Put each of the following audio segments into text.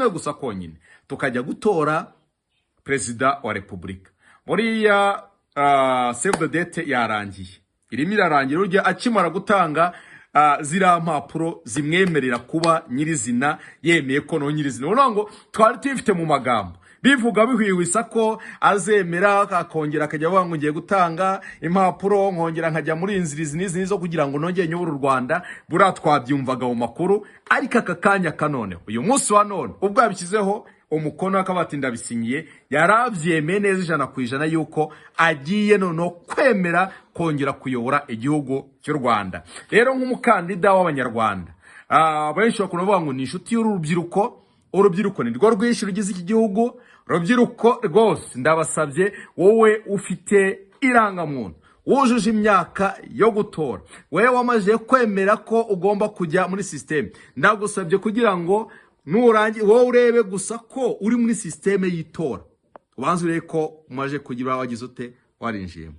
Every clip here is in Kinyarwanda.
kumwe gusa konyine tukajya gutora Perezida wa Repubulika. Buriya save the date yarangiye, irimo irarangira. Urya akimara gutanga ziriya mpapuro zimwemerera kuba nyirizina, yemeye ko no nyirizina. Urumva ngo twari tubifite mu magambo bivuga bihwihwisa ko azemera, akongera akajya avuga ngo ngiye gutanga impapuro, nkongera nkajya muri inzirizi nizo kugira ngo nongeye nyobora u Rwanda. Buriya twabyumvaga mu makuru, ariko aka kanya kanone, uyu munsi wa none ubwo yabishyizeho umukono akabati ndabisinyiye, yarabyemeye neza 100% yuko agiye noneho kwemera kongera kuyobora igihugu cy'u Rwanda. Rero nk'umukandida w'abanyarwanda, benshi bakuvuga ngo ni inshuti y'urubyiruko. Urubyiruko ni rwo rwinshi rugize iki gihugu. Urubyiruko rwose ndabasabye, wowe ufite irangamuntu, wujuje imyaka yo gutora, wewe wamaze kwemera ko ugomba kujya muri system, ndagusabye kugira ngo nurangi wowe urebe gusa ko uri muri systeme yitora, ubanze urebe ko umaje kugira wagize ute warinjiyemo.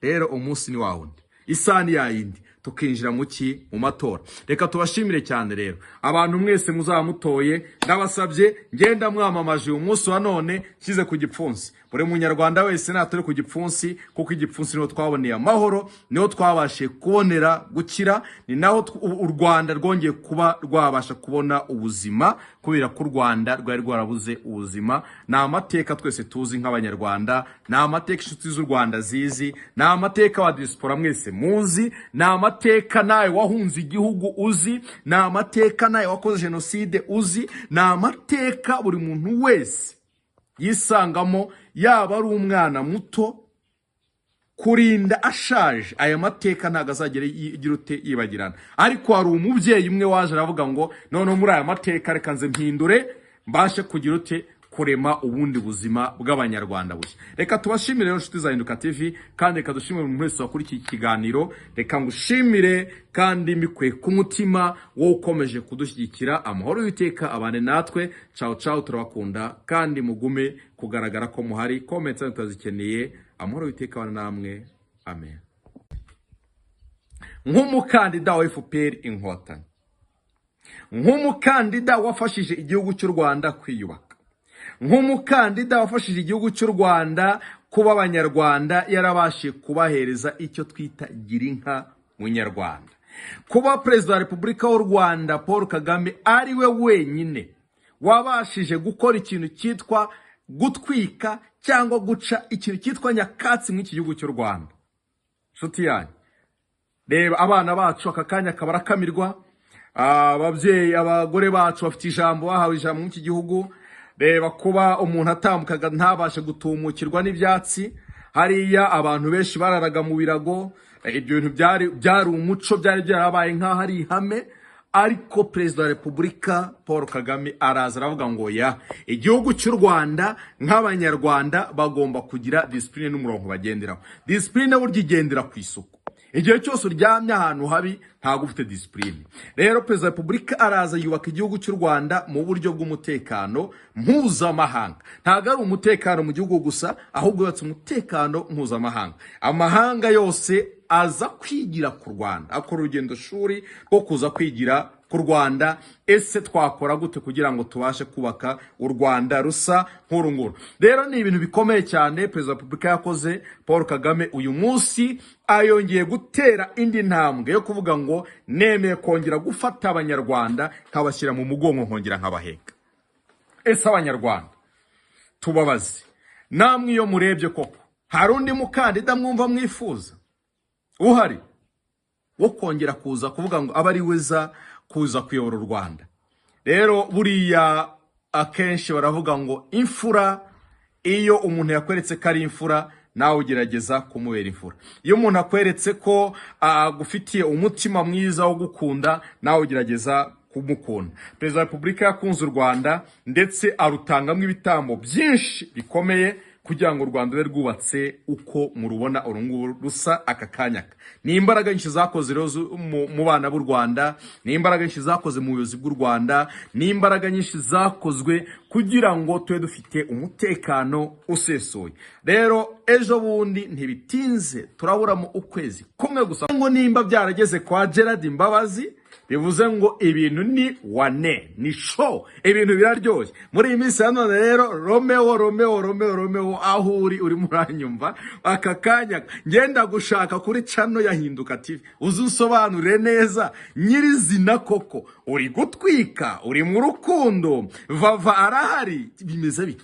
Rero umunsi ni wawundi, isani yayindi, tukinjira mu matora. Reka tubashimire cyane rero abantu mwese muzamutoye, ndabasabye ngenda mwamamaje umunsi wa none kize ku gipfunsi. Buri munyarwanda wese natore ku gipfunsi, kuko igipfunsi niho twaboneye amahoro, niho twabashe kubonera gukira, ni naho u Rwanda rwongeye kuba rwabasha kubona ubuzima, kubera ko u Rwanda rwari rwarabuze ubuzima. Na amateka twese tuzi nk'abanyarwanda, na amateka inshuti z'u Rwanda zizi, na amateka wa diaspora mwese muzi, na amateka nawe wahunze igihugu uzi, na amateka nawe wakoze genocide uzi, na amateka buri muntu wese yisangamo, yaba ari umwana muto kurinda ashaje. Aya mateka ntago azagera igirute yibagirana. Ariko hari umubyeyi umwe waje aravuga ngo none muri aya mateka reka nze mpindure mbashe kugira ute kurema ubundi buzima bw'abanyarwanda bushya. Reka tubashimire rero inshuti za Hinduka TV, kandi reka dushimire umuntu wese wakuri iki kiganiro. Reka ngushimire kandi mbikuye ku mutima wo ukomeje kudushyigikira. Amahoro y'Uwiteka abane natwe. Ciao ciao, turabakunda kandi mugume kugaragara ko muhari. Comments tuzikeneye. Amahoro y'Uwiteka abane namwe. Amen. Nk'umukandida wa FPR Inkotanyi, nk'umukandida wafashije igihugu cy'u Rwanda kwiyubaka, nk'umukandida wafashije igihugu cy'u Rwanda kuba abanyarwanda yarabashe kubahereza icyo twita girinka munyarwanda, kuba Perezida wa Repubulika y'u Rwanda Paul Kagame ari we wenyine wabashije gukora ikintu cyitwa gutwika cyangwa guca ikintu cyitwa nyakatsi mu iki gihugu cy'u Rwanda. Nshuti yanyu, reba abana bacu akakanya kabarakamirwa, ababyeyi abagore bacu bafite ijambo, bahawe ijambo mu iki gihugu. Reba kuba umuntu atambukaga ntabashe gutumukirwa n'ibyatsi, hariya abantu benshi bararaga mu birago. Ibyo bintu byari umuco, byari byarabaye nk'aho ari ihame. Ariko Perezida wa Repubulika Paul Kagame araza aravuga ngo ya igihugu cy'u Rwanda nk'abanyarwanda bagomba kugira discipline n'umurongo bagenderaho. Discipline burya igendera ku isuku. Igihe cyose uryamye ahantu habi ntago ufite discipline. Rero Perezida wa Repubulika araza yubaka igihugu cy'u Rwanda mu buryo bw'umutekano mpuzamahanga. Ntago ari umutekano mu gihugu gusa, ahubwo yubatse umutekano mpuzamahanga. Amahanga yose aza kwigira ku Rwanda, akora urugendo shuri rwo kuza kwigira ku Rwanda. Ese twakora gute kugira ngo tubashe kubaka u Rwanda rusa nk'urunguru? Rero ni ibintu bikomeye cyane Perezida wa Repubulika yakoze Paul Kagame. Uyu munsi ayongeye gutera indi ntambwe yo kuvuga ngo nemeye kongera gufata abanyarwanda nkabashyira mu mugongo nkongera nkabaheka. Ese abanyarwanda tubabaze, namwe iyo murebye koko hari undi mukandida mwumva mwifuza uhari wo kongera kuza kuvuga ngo aba ari weza kuza kuyobora u Rwanda? Rero buriya akenshi baravuga ngo imfura, iyo umuntu yakweretse ko ari imfura nawe ugerageza kumubera imfura. Iyo umuntu akweretse ko agufitiye umutima mwiza wo gukunda, nawe ugerageza kumukunda. Perezida wa Repubulika yakunze u Rwanda ndetse arutangamo ibitambo byinshi bikomeye kugira ngo u Rwanda rube rwubatse uko murubona urunguru rusa aka kanyaka. Ni imbaraga nyinshi zakoze rero mu bana b'u Rwanda, ni imbaraga nyinshi zakoze mu buyobozi bw'u Rwanda, ni imbaraga nyinshi zakozwe kugira ngo tube dufite umutekano usesuye. Rero ejo bundi ntibitinze turaburamo ukwezi kumwe gusa ngo nimba byarageze kwa Gerard Mbabazi, bivuze ngo ibintu ni wane, ni show, ibintu biraryoshye. Muri iyi minsi ya none rero Romeo aho uri muranyumva aka kanya ngenda gushaka kuri channel ya Hinduka TV uzusobanurire neza nyirizina koko uri gutwika, uri mu rukundo, vava arahari, bimeze bite?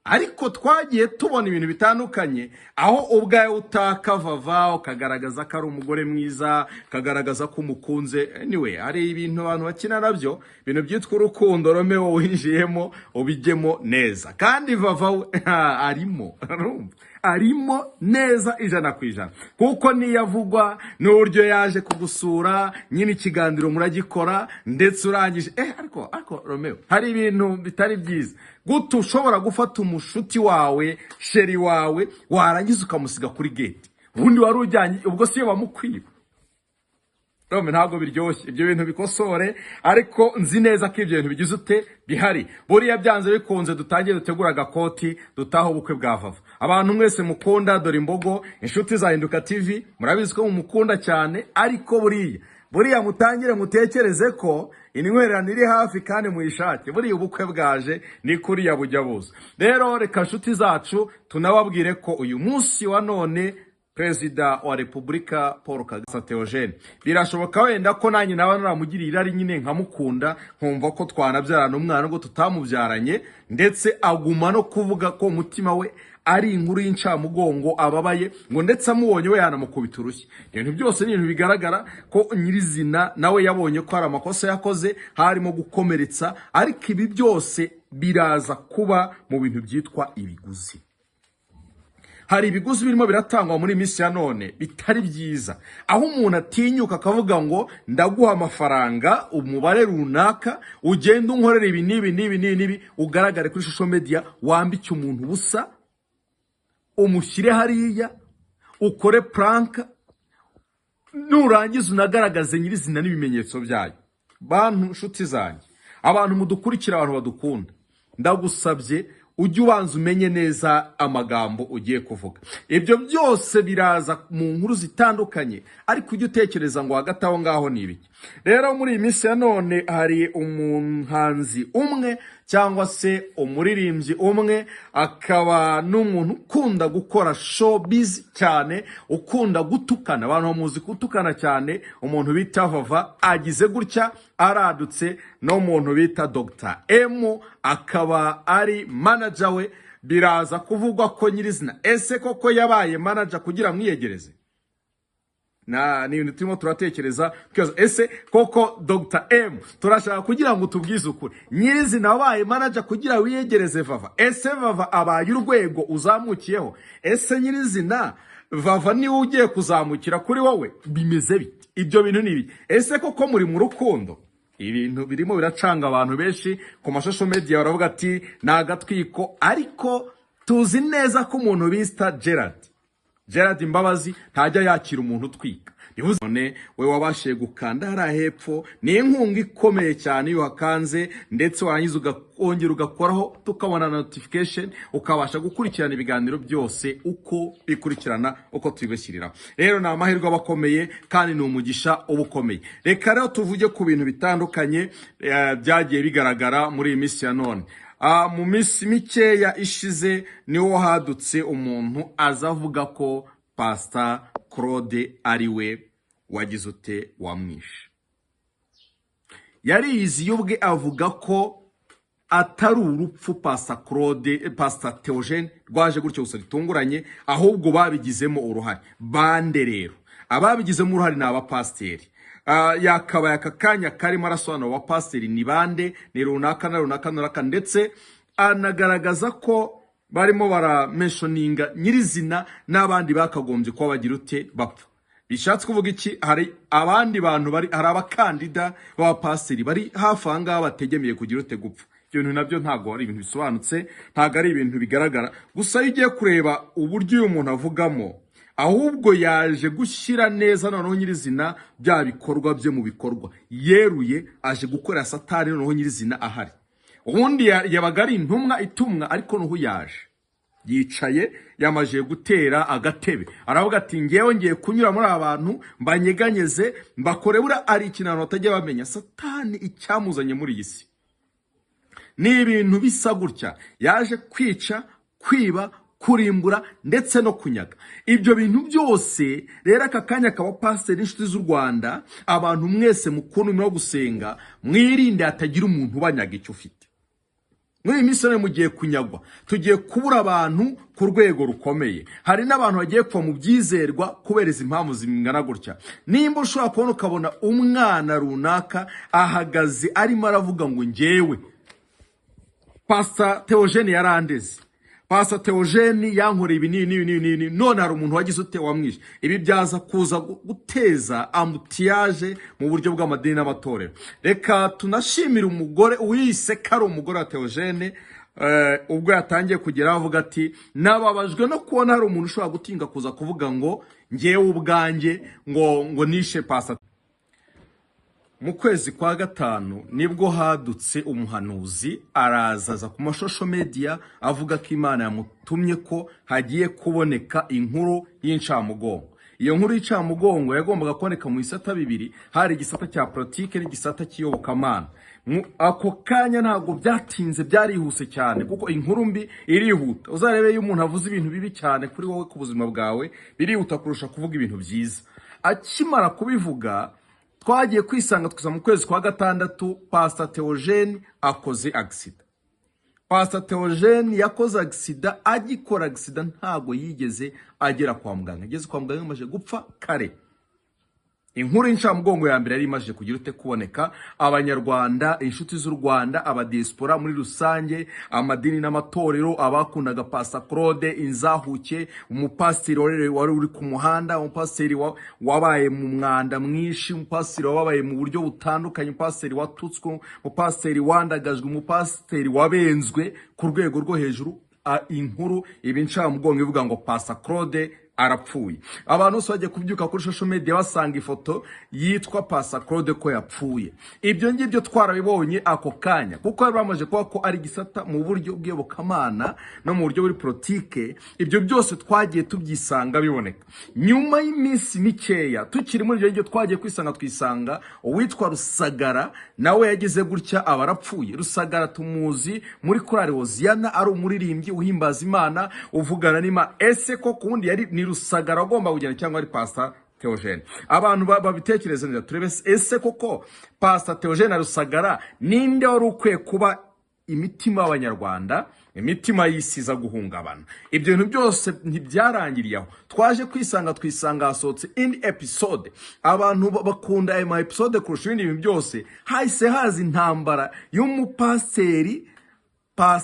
Ariko twagiye tubona ibintu bitandukanye aho ubwaye utaka vava ukagaragaza ko ari umugore mwiza, kagaragaza ko umukunze. Anyway, hari ibintu abantu bakina nabyo, ibintu byitwa urukundo. Romeo winjiyemo ubijyemo neza, kandi vava arimo neza 100%, kuko niyavugwa n'uburyo yaje kugusura, nyine ikiganiro muragikora ndetse urangije ariko Romeo, hari ibintu bitari byiza gutu ushobora gufata umushuti wawe, sheri wawe, warangiza ukamusiga kuri gate, ubundi wari ujyanye, ubwo siyo bamukwiba. Rome ntabwo biryoshye, ibyo bintu bikosore. Ariko nzi neza ko ibyo bintu bigize ute bihari. Buriya byanze bikunze dutangiye dutegura agakoti dutaho ubukwe bwa vava. Abantu mwese mukunda dore imbogo, inshuti za Hinduka TV, murabizi ko mumukunda cyane. Ariko buriya mutangire mutekereze ko inkwererano iri hafi kandi muyishake. Buriya ubukwe bwaje ni kuri ya bujya buza. Rero reka nshuti zacu tunababwire ko uyu munsi wa none Perezida wa Repubulika Paul Kagame birashoboka wenda ko nanjye naba naramugiriye irari nyine nkamukunda, nkumva ko twanabyarana umwana ngo tutamubyaranye, ndetse aguma no kuvuga ko umutima we ari inkuru y'incamugongo ababaye, ngo ndetse amubonye we yanamukubita urushyi. Ibintu byose ni ibintu bigaragara ko nyirizina nawe yabonye ko hari amakosa yakoze, harimo gukomeretsa. Ariko ibi byose biraza kuba mu bintu byitwa ibiguzi. Hari ibiguzi birimo biratangwa muri minsi ya none bitari byiza, aho umuntu atinyuka akavuga ngo ndaguha amafaranga umubare runaka, ugenda unkorera ibi nibi, ugaragare kuri social media, wambike umuntu busa, umushyire hariya, ukore prank, nurangiza unagaragaze nyirizina n'ibimenyetso byayo. Bantu nshuti zanjye, abantu mudukurikira, abantu badukunda, ndagusabye ujye ubanza umenye neza amagambo ugiye kuvuga. Ibyo byose biraza mu nkuru zitandukanye, ariko ujye utekereza ngo hagati aho ngaho ni ibiki. Rero muri iyi minsi ya none hari umuhanzi umwe cyangwa se umuririmbyi umwe, akaba n'umuntu ukunda gukora showbiz cyane, ukunda gutukana. Abantu bamuzi gutukana cyane. Umuntu bita Vava agize gutya aradutse no muntu bita Dr. M, akaba ari manager we. Biraza kuvugwa ko nyirizina ese koko yabaye manager kugira mwiyegereze. Ni ibintu turimo turatekereza, ese koko Dr. M turashaka kugira ngo tubwize ukuri, nyirizina wabaye manager kugira wiyegereze Vava? Ese Vava abaye urwego uzamukiyeho? Ese nyirizina Vava niwe ugiye kuzamukira kuri wowe? Bimeze bite? Ibyo bintu nibi. Ese koko muri mu rukundo? Ibintu birimo biracanga abantu benshi ku mashusho media, baravuga ati nagatwiko. Ariko tuzi neza ko umuntu bita Gerard Mbabazi ntajya yakira umuntu utwika. Bivuze none we wabashiye gukanda hara hepfo, ni inkunga ikomeye cyane iyo hakanze, ndetse warangiza ugakongera ugakoraho tukabona notification, ukabasha gukurikirana ibiganiro byose uko bikurikirana, uko tubibashyirira. Rero ni amahirwe abakomeye kandi ni umugisha ubukomeye. Reka rero tuvuge ku bintu bitandukanye byagiye bigaragara muri iyi minsi ya none. Mu minsi mikeya ishize niho hadutse umuntu azavuga ko Pastor Claude ariwe wagize ute wamwishe. Yariyizi ubwe avuga ko atari urupfu Pastor Theogene rwaje gutyo gusa ritunguranye, ahubwo babigizemo uruhare. Bande rero ababigizemo uruhare ni abapasiteri. Yakabaye aka kanya karimo arasobanura wa pasiteri ni bande, ni runaka na runaka, ndetse anagaragaza ko barimo baramentioninga nyirizina n'abandi bakagombye kuba bagira ute bapfa. Bishatse kuvuga iki? Hari abandi bantu hari abakandida b'abapasiteri bari hafi ahangaha bategemeye kugira ute gupfa. Ibyo bintu nabyo ntago ari ibintu bisobanutse, ntago ari ibintu bigaragara. Gusa iyo ugiye kureba uburyo uyu muntu avugamo, ahubwo yaje gushyira neza noneho nyirizina bya bikorwa bye mu bikorwa, yeruye aje gukorera Satani noneho nyirizina ahari. Ubundi yabaga ari intumwa itumwa, ariko nuhu yaje yicaye yamaje gutera agatebe, aravuga ati ngewe ngiye kunyura muri abantu mbanyeganyeze mbakore. Bura ari ikintu batajya bamenya, Satani icyamuzanye muri iyi si ni ibintu bisa gutya. Yaje kwica, kwiba, kurimbura ndetse no kunyaga. Ibyo bintu byose rero aka kanya kaba pastor inshuti z'u Rwanda, abantu mwese mukuru no gusenga, mwirinde hatagira umuntu banyaga icyo ufite. Muri iyi minsi mugiye kunyagwa, tugiye kubura abantu ku rwego rukomeye. Hari n'abantu bagiye kuva mu byizerwa kubereza impamvu zingana gutya. Nimba ushobora kubona ukabona umwana runaka ahagaze arimo aravuga ngo ngewe Pastor Theogene yarandeze, Pastor Theogene yankoreye ibi ni none hari umuntu wagize ute wamwishe. Ibi byaza kuza guteza ambutiyaje mu buryo bw'amadini n'amatorero. Reka tunashimira umugore wise kari umugore wa Theogene, ubwo yatangiye kugera avuga ati nababajwe no kubona hari umuntu ushobora gutinga kuza kuvuga ngo ngewe ubwanjye ngo nishe Pastor. Mu kwezi kwa gatanu nibwo hadutse umuhanuzi arazaza ku mashosho media avuga ko Imana yamutumye ko hagiye kuboneka inkuru y'incamugongo. Iyo nkuru y'incamugongo yagombaga kuboneka mu isata bibiri, hari igisata cya politike n'igisata cy'iyobokamana. Ako kanya ntago byatinze, byarihuse cyane kuko inkuru mbi irihuta. Uzarebe iyo umuntu avuze ibintu bibi cyane kuri wowe ku buzima bwawe, birihuta kurusha kuvuga ibintu byiza. Akimara kubivuga twagiye kwisanga tuza mu kwezi kwa gatandatu Pastor Theogene akoze accident. Pastor Theogene yakoze accident, agikora accident ntago yigeze agera kwa muganga. Ageze kwa muganga amaje gupfa kare. Inkuru y'incamugongo ya mbere yari imaje kugira ute kuboneka. Abanyarwanda, inshuti z'u Rwanda, abadiaspora muri rusange, amadini n'amatorero, abakundaga Pastor Claude Inzahuke, umupasiteri wari uri ku muhanda, umupasiteri wabaye mu mwanda mwinshi, umupasiteri wabaye mu buryo butandukanye, umupasiteri watutswe, umupasiteri wandagajwe, umupasiteri wabenzwe ku rwego rwo hejuru. Inkuru ibincamugongo ivuga ngo Pastor Claude arapfuye. Abantu bose bagiye kubyuka kuri social media basanga ifoto yitwa Pastor Claude ko yapfuye. Ibyo ngibyo twarabibonye ako kanya kuko bari bamaje kuba ko ari gisata mu buryo bw'iyobokamana no mu buryo buri politike. Ibyo byose twagiye tubyisanga biboneka. Nyuma y'iminsi mikeya tukiri muri ibyo twagiye twisanga uwitwa Rusagara nawe yagize gutya abarapfuye. Rusagara tumuzi muri korali Hoziyana, ari umuririmbyi uhimbaza Imana uvugana n'Imana. Ese ko kundi yari ni Rusagara agomba kugenda cyangwa ari Pastor Theogene? Abantu babitekereza neza turebe ese koko Pastor Theogene na Rusagara ninde wari ukwiye kuba imitima y'Abanyarwanda, imitima y'isiza guhungabana. Ibyo bintu byose ntibyarangiriye aho. Twaje twisanga hasohotse indi episode. Abantu bakunda ayo episode kurusha ibindi bintu byose. Hahise haza intambara y'umupasiteri,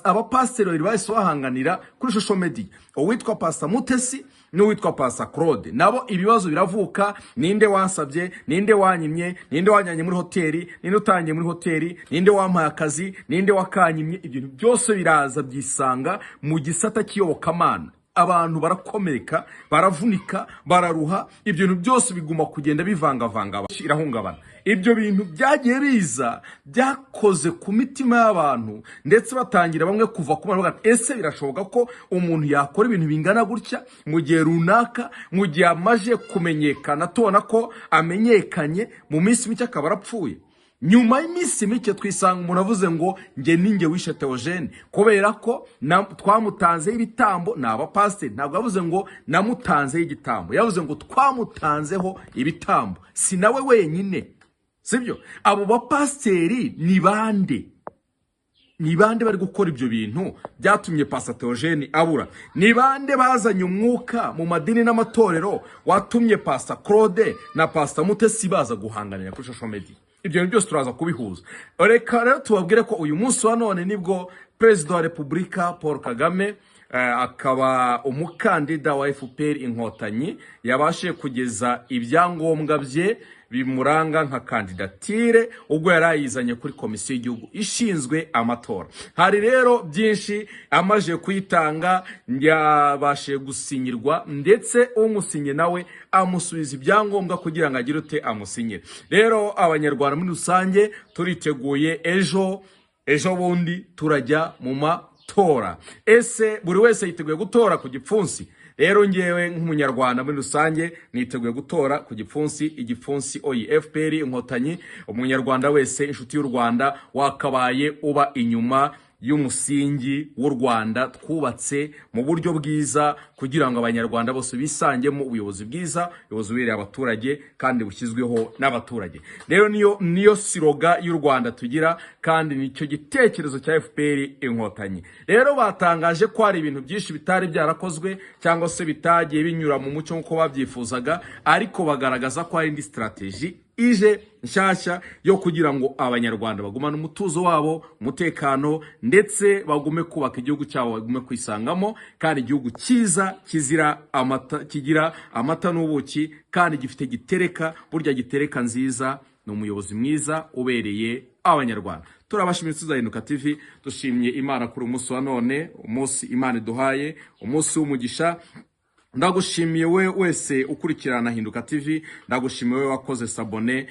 abapasiteri bari bahise bahanganira kuri social media, uwitwa Pastor Mutesi n'uwitwa Pastor Claude. Nabo ibibazo biravuka, ninde wansabye, ninde wanyimye, ninde wanyanye muri hoteli, ninde utangiye muri hoteli, ninde wampaye akazi, ninde wakanyimye. Ibyo byose biraza byisanga mu gisata cy'iyobokamana. Abantu barakomereka, baravunika, bararuha. Ibyo bintu byose biguma kugenda bivangavanga irahungabana. Ibyo bintu byagiye biza byakoze ku mitima y'abantu ndetse batangira bamwe kuva ku bana. Ese birashoboka ko umuntu yakora ibintu bingana gutya mu gihe runaka, mu gihe amaje kumenyekana, tubona ko amenyekanye mu minsi mike akaba arapfuye? Nyuma y'iminsi mike twisanga umuntu avuze ngo nge ninge wishe Theogene kubera ko twamutanzeho ibitambo. Ni abapasiteri, ntabwo yavuze ngo namutanzeho igitambo, yavuze ngo twamutanzeho ibitambo. Si nawe wenyine, sibyo? Abo bapasiteri ni bande? Ni bande bari gukora ibyo bintu byatumye Pastor Theogene abura? Ni bande bazanye umwuka mu madini n'amatorero watumye Pastor Claude na Pastor Mutesi baza guhanganira kuri social media? Ibyo bintu byose turaza kubihuza. Reka rero tubabwire ko uyu munsi wa none nibwo Perezida wa Repubulika Paul Kagame akaba umukandida wa FPR Inkotanyi yabashije kugeza ibyangombwa bye bimuranga nka kandidatire ubwo yarayizanye kuri komisiyo y'igihugu ishinzwe amatora. Hari rero byinshi amaje kuyitanga, yabashe gusinyirwa ndetse umusinye nawe amusubiza ibyangombwa kugira ngo agire ute amusinyire. Rero Abanyarwanda muri rusange turiteguye ejo bundi turajya mu matora. tora. Ese buri wese yiteguye gutora ku gipfunsi? Rero ngewe nk'umunyarwanda muri rusange niteguye gutora ku gipfunsi. Igipfunsi FPR inkotanyi. Umunyarwanda wese inshuti y'u Rwanda wakabaye uba inyuma y'umusingi w'u Rwanda twubatse mu buryo bwiza kugira ngo abanyarwanda bose bisangemo ubuyobozi bwiza, ubuyobozi bubereye abaturage kandi bushyizweho n'abaturage. Rero niyo siroga y'u Rwanda tugira, kandi nicyo gitekerezo cya FPR inkotanyi. Rero batangaje ko hari ibintu byinshi bitari byarakozwe cyangwa se bitagiye binyura mu mucyo nk'uko babyifuzaga, ariko bagaragaza ko hari indi strategy ije nshyashya yo kugira ngo abanyarwanda bagumane umutuzo wabo, umutekano, ndetse bagume kubaka igihugu cyabo, bagume kwisangamo, kandi igihugu cyiza kigira amata n'ubuki, kandi gifite gitereka. Burya gitereka nziza ni umuyobozi mwiza ubereye abanyarwanda. Turabashimiye Tuzahinduka TV, dushimye Imana kuri umunsi wa none, umunsi Imana iduhaye, umunsi w'umugisha. Ndagushimiye we wese ukurikirana Hinduka TV, ndagushimiye we wakoze sabone.